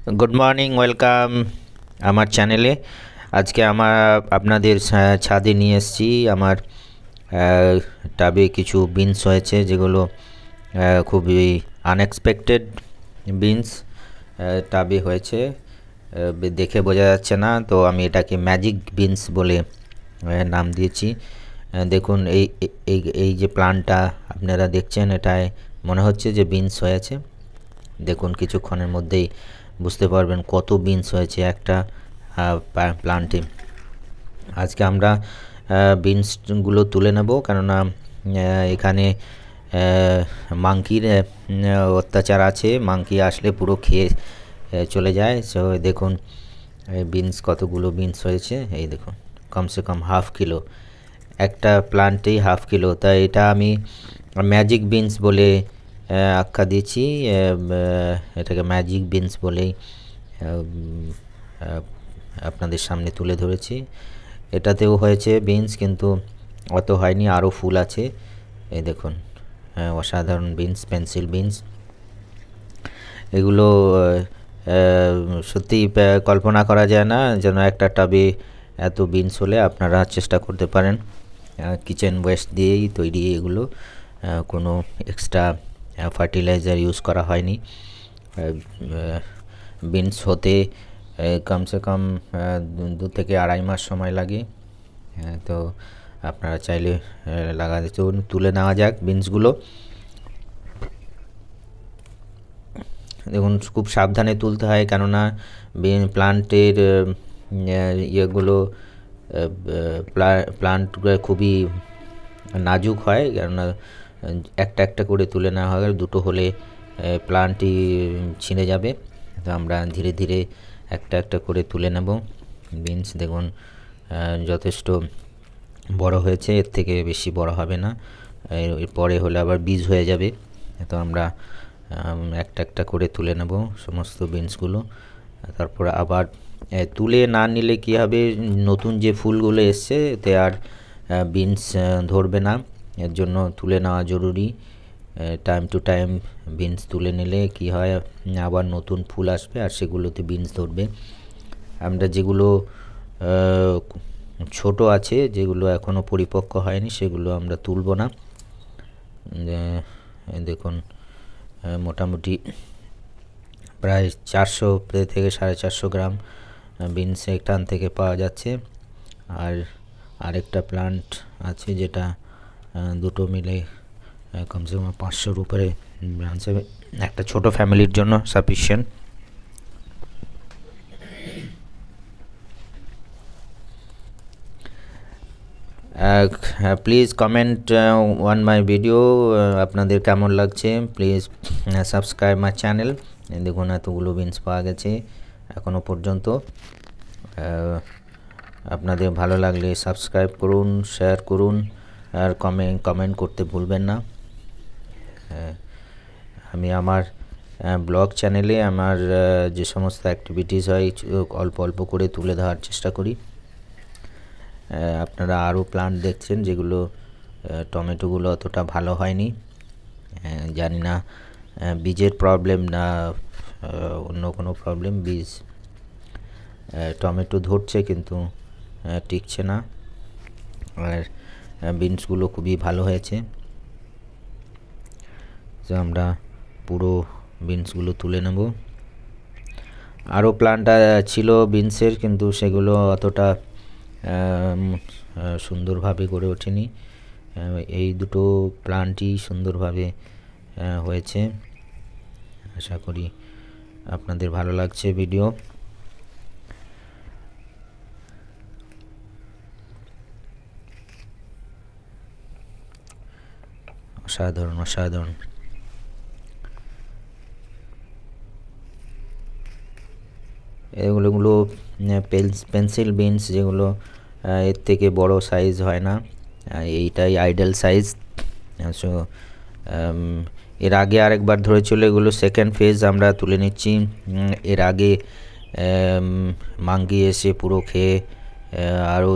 Good morning welcome আমার চ্যানেলে। আজকে আপনাদের ছাদে নিয়ে এসেছি আমার টাবে কিছু বিনস হয়েছে যেগুলো খুবই আনএক্সপেক্টেড বিনস টাবে হয়েছে। দেখে বোঝা যাচ্ছে না, তো আমি এটাকে ম্যাজিক বিনস বলে নাম দিয়েছি। দেখুন এই যে প্লান্টটা আপনারা দেখছেন, এটায় মনে হচ্ছে যে বিনস হয়েছে। দেখুন কিছুক্ষণের মধ্যেই বুঝতে পারবেন কত বিনস হয়েছে একটা প্লান্টে। আজকে আমরা বিনসগুলো তুলে নেব, কেননা এখানে মাংকির অত্যাচার আছে। মাংকি আসলে পুরো খেয়ে চলে যায়। সো দেখুন বিনস, কতগুলো বিনস হয়েছে। এই দেখুন কমসে কম হাফ কিলো, একটা প্লান্টেই হাফ কিলো। তাই এটা আমি ম্যাজিক বিনস বলে আখ্যা দিয়েছি। এটাকে ম্যাজিক বিনস বলেই আপনাদের সামনে তুলে ধরেছি। এটাতেও হয়েছে বিনস, কিন্তু অত হয়নি, আরও ফুল আছে। এই দেখুন অসাধারণ বিনস, পেন্সিল বিনস। এগুলো সত্যি কল্পনা করা যায় না যেন একটা টাবে এত বিনস হলে। আপনারা চেষ্টা করতে পারেন। কিচেন ওয়েস্ট দিয়েই তৈরি এগুলো, কোনো এক্সট্রা ফার্টিলাইজার ইউজ করা হয়নি। বিনস হতে কমসে কম 2 থেকে 2.5 মাস সময় লাগে। তো আপনারা চাইলে লাগাতে। তুলে নেওয়া যাক বিনসগুলো। দেখুন খুব সাবধানে তুলতে হয়, কেননা প্লান্টের ইয়েগুলো প্লান্টগুলো খুবই নাজুক হয়, কেননা একটা একটা করে তুলে নেওয়া হয়। দুটো হলে প্লান্টই ছিঁড়ে যাবে। তো আমরা ধীরে ধীরে একটা একটা করে তুলে নেব বিনস। দেখুন যথেষ্ট বড় হয়েছে, এর থেকে বেশি বড় হবে না। পরে হলে আবার বীজ হয়ে যাবে। তো আমরা একটা একটা করে তুলে নেব সমস্ত বিনসগুলো। তারপর আবার তুলে না নিলে কী হবে, নতুন যে ফুলগুলো এসছে এতে আর বিনস ধরবে না। এর জন্য তুলে নেওয়া জরুরি। টাইম টু টাইম বিনস তুলে নিলে কি হয়, আবার নতুন ফুল আসবে আর সেগুলোতে বিনস ধরবে। আমরা যেগুলো ছোট আছে, যেগুলো এখনও পরিপক্ক হয়নি, সেগুলো আমরা তুলব না। দেখুন মোটামুটি প্রায় 400 থেকে 450 গ্রাম বিনস এখান থেকে পাওয়া যাচ্ছে। আর আরেকটা প্লান্ট আছে যেটা দুটো মিলে কমসে কম 500-র উপরে ব্রাঞ্চ হবে। একটা ছোট ফ্যামিলির জন্য sufficient. Please comment on my video, আপনাদের কেমন লাগছে। Please subscribe my channel. দেখুন এতগুলো বিনস পাওয়া গেছে এখনও পর্যন্ত। আপনাদের ভালো লাগলে সাবস্ক্রাইব করুন, শেয়ার করুন, আর কমেন্ট করতে ভুলবেন না। আমি আমার ব্লগ চ্যানেলে আমার যে সমস্ত অ্যাক্টিভিটিস হয় অল্প অল্প করে তুলে ধরার চেষ্টা করি। আপনারা আরও প্লান্ট দেখছেন যেগুলো টমেটোগুলো অতটা ভালো হয়নি। জানি না বীজের প্রবলেম না অন্য কোনো প্রবলেম। বীজ টমেটো ধরছে কিন্তু টিকছে না। আর বিনসগুলো খুবই ভালো হয়েছে। তো আমরা পুরো বিনসগুলো তুলে নেব। আরও প্লান্ট ছিল বিনসের, কিন্তু সেগুলো অতটা সুন্দরভাবে গড়ে ওঠেনি। এই দুটো প্লান্টই সুন্দরভাবে হয়েছে। আশা করি আপনাদের ভালো লাগছে ভিডিও। অসাধারণ অসাধারণ। এগুলো পেন্সিল বিনস, যেগুলো এর থেকে বড় সাইজ হয় না। এইটাই আইডাল সাইজ। সো এর আগে আরেকবার ধরেছিল, এগুলো সেকেন্ড ফেজ আমরা তুলে নিচ্ছি। এর আগে মাঙ্গি এসে পুরো খেয়ে আরও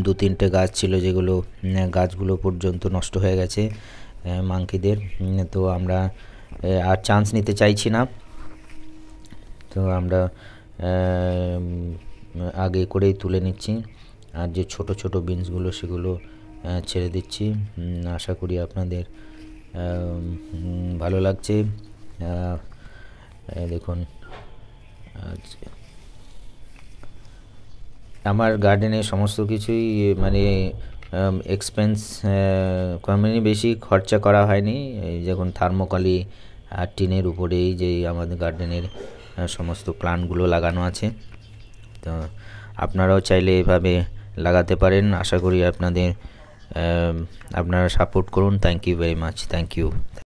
2-3টে গাছ ছিল, যেগুলো গাছগুলো পর্যন্ত নষ্ট হয়ে গেছে মাঙ্কিদের। তো আমরা আর চান্স নিতে চাইছি না। তো আমরা আগে করেই তুলে নিচ্ছি, আর যে ছোট ছোট বিনসগুলো সেগুলো ছেড়ে দিচ্ছি। আশা করি আপনাদের ভালো লাগছে। দেখুন, আমার গার্ডেনে সমস্ত কিছুই মানে এক্সপেন্স মানে বেশি খরচা করা হয়নি। এই যখন থার্মোকলি আর টিনের উপরেই যে আমাদের গার্ডেনের সমস্ত প্লান্টগুলো লাগানো আছে। তো আপনারাও চাইলে এভাবে লাগাতে পারেন। আশা করি আপনারা সাপোর্ট করুন। Thank you very much. Thank you.